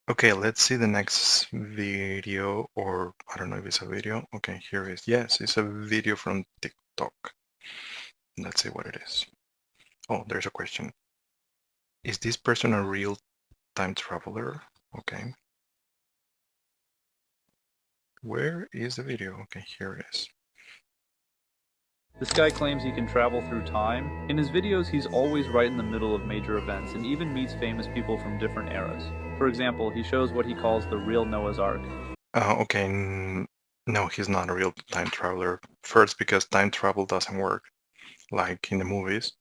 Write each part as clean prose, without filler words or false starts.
Okay, let's see the next video, or I don't know if it's a video. Okay, here it is. Yes, it's a video from TikTok. Let's see what it is. Oh, there's a question. Is this person a real time traveler? Okay. Where is the video? Okay, here it is. This guy claims he can travel through time. In his videos, he's always right in the middle of major events and even meets famous people from different eras. For example, he shows what he calls the real Noah's Ark. Okay, no, he's not a real time traveler. First, because time travel doesn't work like in the movies.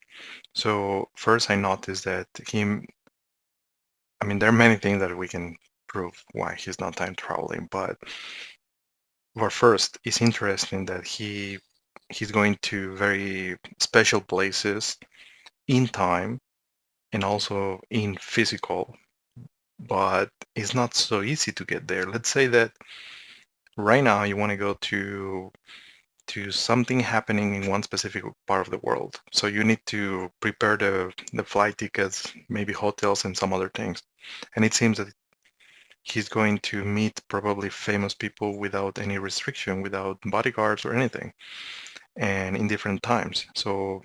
So first I noticed that I mean, there are many things that we can prove why he's not time traveling, but first, it's interesting that he's going to very special places in time and also in physical, but it's not so easy to get there. Let's say that right now you want to go to something happening in one specific part of the world. So you need to prepare the flight tickets, maybe hotels and some other things. And it seems that he's going to meet probably famous people without any restriction, without bodyguards or anything, and in different times. So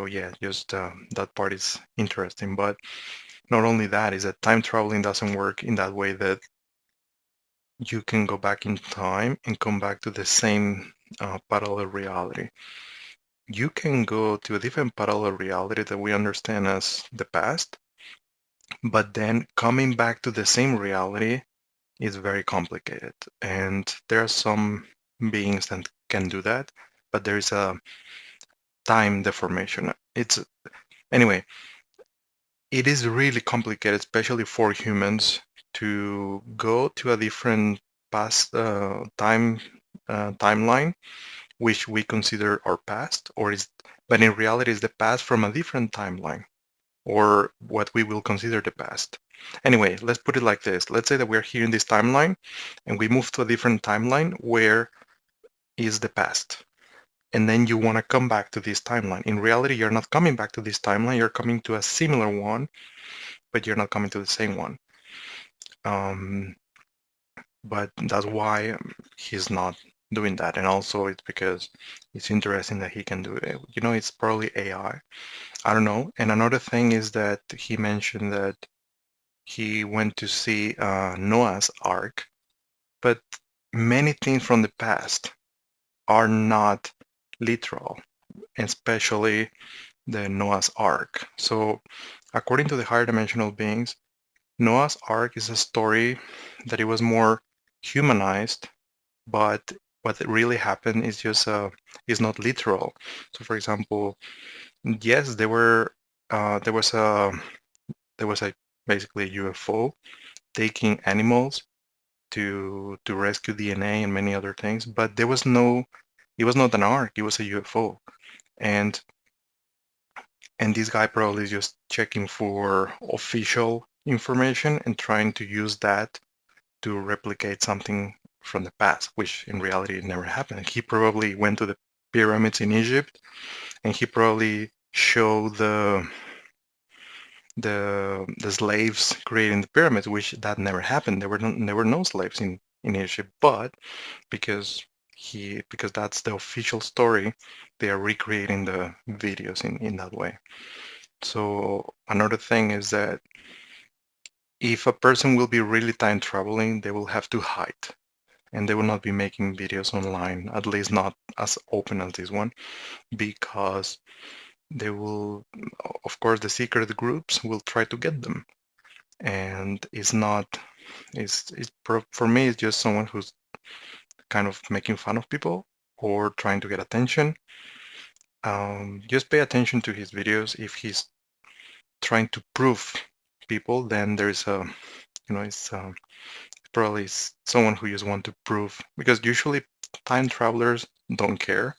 yeah, just that part is interesting. But not only that, is that time traveling doesn't work in that way that you can go back in time and come back to the same parallel reality. You can go to a different parallel reality that we understand as the past, but then coming back to the same reality is very complicated. And there are some beings that can do that, but there is a time deformation. Anyway, it is really complicated, especially for humans, to go to a different past timeline, which we consider our past, but in reality is the past from a different timeline, or what we will consider the past. Anyway, let's put it like this. Let's say that we're here in this timeline, and we move to a different timeline where is the past. And then you want to come back to this timeline. In reality, you're not coming back to this timeline. You're coming to a similar one, but you're not coming to the same one. Um, but that's why he's not doing that. And also it's because it's interesting that he can do it. You know, it's probably AI. I don't know. And another thing is that he mentioned that he went to see Noah's Ark, but many things from the past are not literal, especially the Noah's Ark. So according to the higher dimensional beings, Noah's Ark is a story that it was more humanized, but what really happened is just is not literal. So, for example, yes, there was a basically a UFO taking animals to rescue DNA and many other things, but it was not an ark, it was a UFO, and this guy probably is just checking for official information and trying to use that to replicate something from the past, which in reality never happened. He probably went to the pyramids in Egypt, and he probably showed the slaves creating the pyramids, which that never happened. There were no slaves in Egypt, but because that's the official story, they are recreating the videos in that way. So another thing is that if a person will be really time traveling, they will have to hide, and they will not be making videos online, at least not as open as this one, because they will, of course, the secret groups will try to get them. And it's not, for me, it's just someone who's kind of making fun of people or trying to get attention. Just pay attention to his videos. If he's trying to prove people, then there's it's probably someone who just want to prove, because usually time travelers don't care.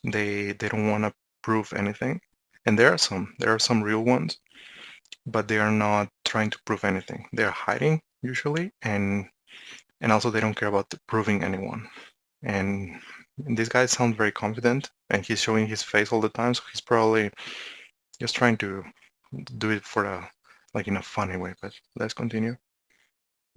They don't want to prove anything, and there are some real ones, but they are not trying to prove anything. They are hiding usually, and also they don't care about proving anyone. And this guy sounds very confident, and he's showing his face all the time, so he's probably just trying to do it for a like in a funny way. But let's continue.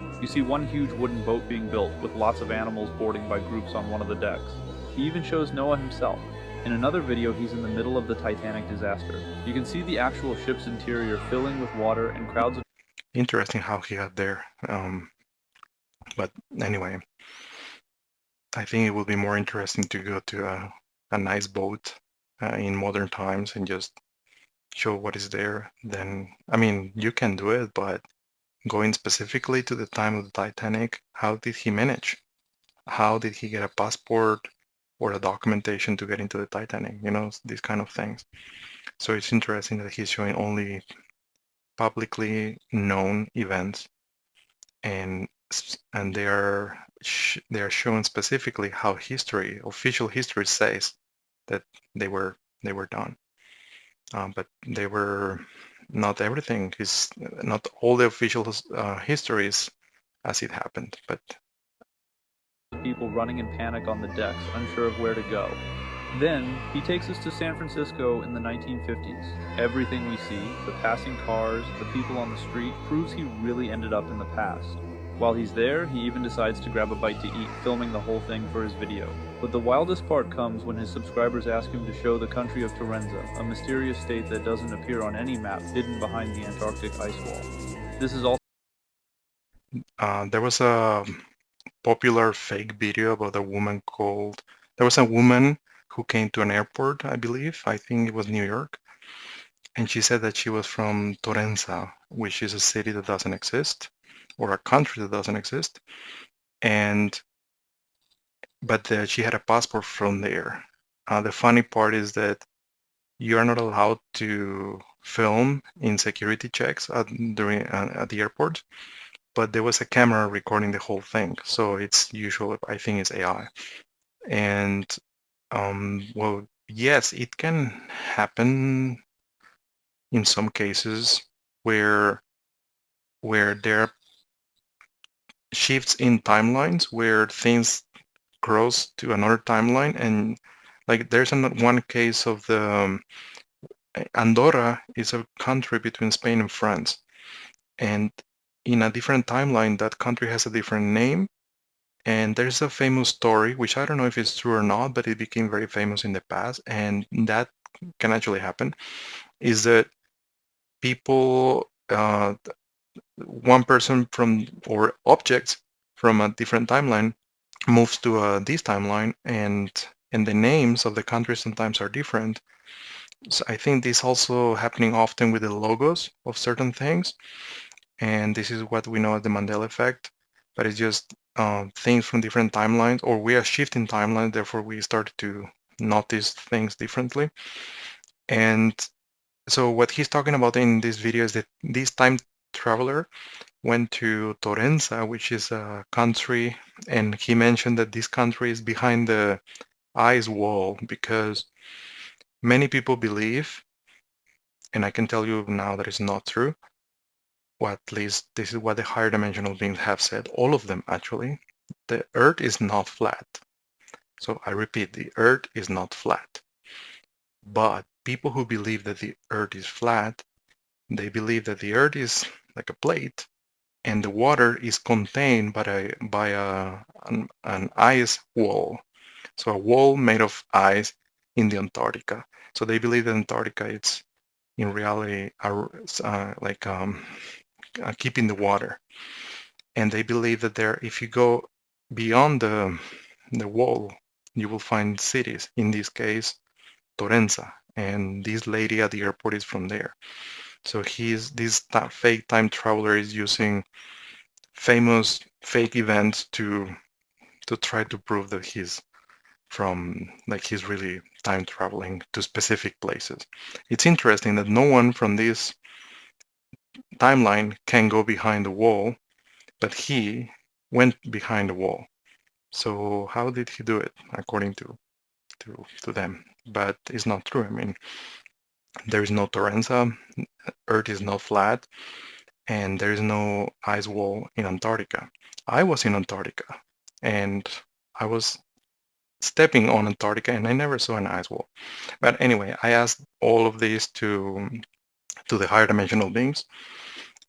You see one huge wooden boat being built, with lots of animals boarding by groups on one of the decks. He even shows Noah himself. In another video, he's in the middle of the Titanic disaster. You can see the actual ship's interior filling with water and crowds of... Interesting how he got there. But anyway, I think it will be more interesting to go to a nice boat in modern times and just show what is there. Then, I mean, you can do it, but going specifically to the time of the Titanic, how did he manage? How did he get a passport or a documentation to get into the Titanic? You know, these kind of things. So it's interesting that he's showing only publicly known events, and they are shown specifically how history, official history, says that they were done. But they were not everything. Is not all the official histories as it happened, but people running in panic on the decks, unsure of where to go. Then, he takes us to San Francisco in the 1950s. Everything we see, the passing cars, the people on the street, proves he really ended up in the past. While he's there, he even decides to grab a bite to eat, filming the whole thing for his video. But the wildest part comes when his subscribers ask him to show the country of Terenza, a mysterious state that doesn't appear on any map, hidden behind the Antarctic ice wall. This is also... there was a popular fake video about a woman called... There was a woman who came to an airport, I believe. I think it was New York. And she said that she was from Torenza, which is a city that doesn't exist, or a country that doesn't exist. But she had a passport from there. The funny part is that you are not allowed to film in security checks at the airport, but there was a camera recording the whole thing. So it's usual, I think it's AI. And well, yes, it can happen in some cases where there are shifts in timelines, where things cross to another timeline. And like there's one case of the Andorra is a country between Spain and France, and in a different timeline that country has a different name. And there's a famous story, which I don't know if it's true or not, but it became very famous in the past, and that can actually happen, is that people, one person from, or objects from a different timeline moves to this timeline, and the names of the countries sometimes are different. So I think this also happening often with the logos of certain things, and this is what we know as the Mandela effect. But it's just things from different timelines, or we are shifting timelines, therefore we start to notice things differently. And so what he's talking about in this video is that this time traveler went to Torenza, which is a country, and he mentioned that this country is behind the ice wall because many people believe, and I can tell you now that it's not true, or at least this is what the higher dimensional beings have said, all of them actually, the Earth is not flat. So I repeat, the Earth is not flat. But people who believe that the Earth is flat, they believe that the Earth is like a plate, and the water is contained by an ice wall. So a wall made of ice in the Antarctica. So they believe that Antarctica is in reality keeping the water. And they believe that if you go beyond the wall, you will find cities. In this case, Torenza. And this lady at the airport is from there. So this fake time traveler is using famous fake events to try to prove that he's really time traveling to specific places. It's interesting that no one from this timeline can go behind the wall, but he went behind the wall. So how did he do it, according to them? But it's not true. I mean, there is no Torenza, Earth is not flat, and there is no ice wall in Antarctica. I was in Antarctica, and I was stepping on Antarctica, and I never saw an ice wall. But anyway, I asked all of this to the higher dimensional beings,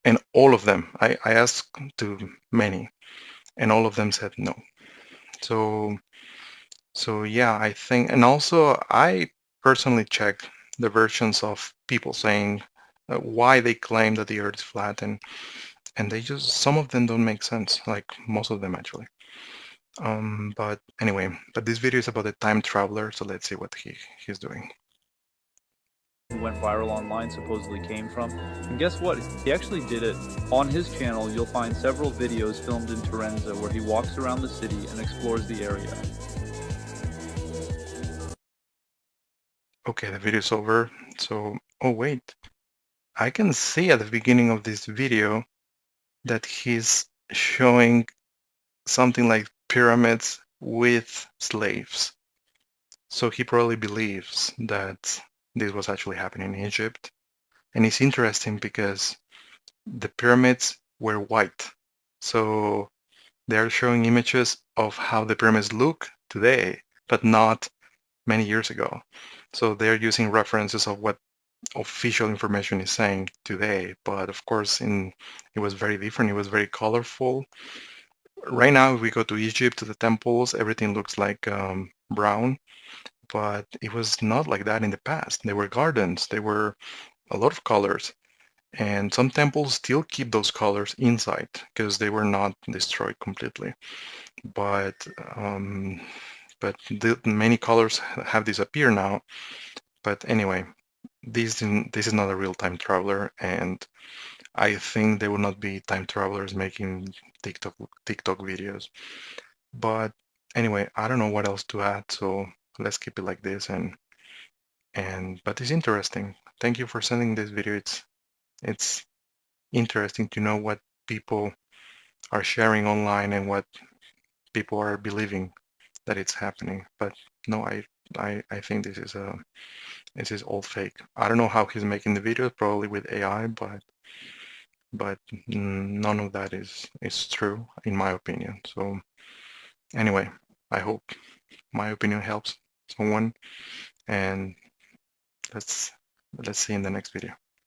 And all of them, I asked to many, and all of them said no. So yeah, I think, and also I personally checked the versions of people saying why they claim that the Earth is flat, and they just, some of them don't make sense, like most of them actually. But anyway, but this video is about a time traveler, so let's see what he's doing. Who went viral online supposedly came from. And guess what? He actually did it. On his channel, you'll find several videos filmed in Terenza where he walks around the city and explores the area. Okay, the video's over. So, oh wait, I can see at the beginning of this video that he's showing something like pyramids with slaves. So he probably believes that this was actually happening in Egypt. And it's interesting because the pyramids were white. So they're showing images of how the pyramids look today, but not many years ago. So they're using references of what official information is saying today. But of course, it was very different. It was very colorful. Right now, if we go to Egypt, to the temples, everything looks like brown. But it was not like that in the past. There were gardens. There were a lot of colors. And some temples still keep those colors inside because they were not destroyed completely. But many colors have disappeared now. But anyway, this is not a real time traveler, and I think there will not be time travelers making TikTok videos. But anyway, I don't know what else to add, so let's keep it like this. But it's interesting. Thank you for sending this video. It's interesting to know what people are sharing online and what people are believing that it's happening. But no, I think this is all fake. I don't know how he's making the videos, probably with AI, but none of that is true in my opinion. So anyway, I hope my opinion helps someone, and let's see in the next video.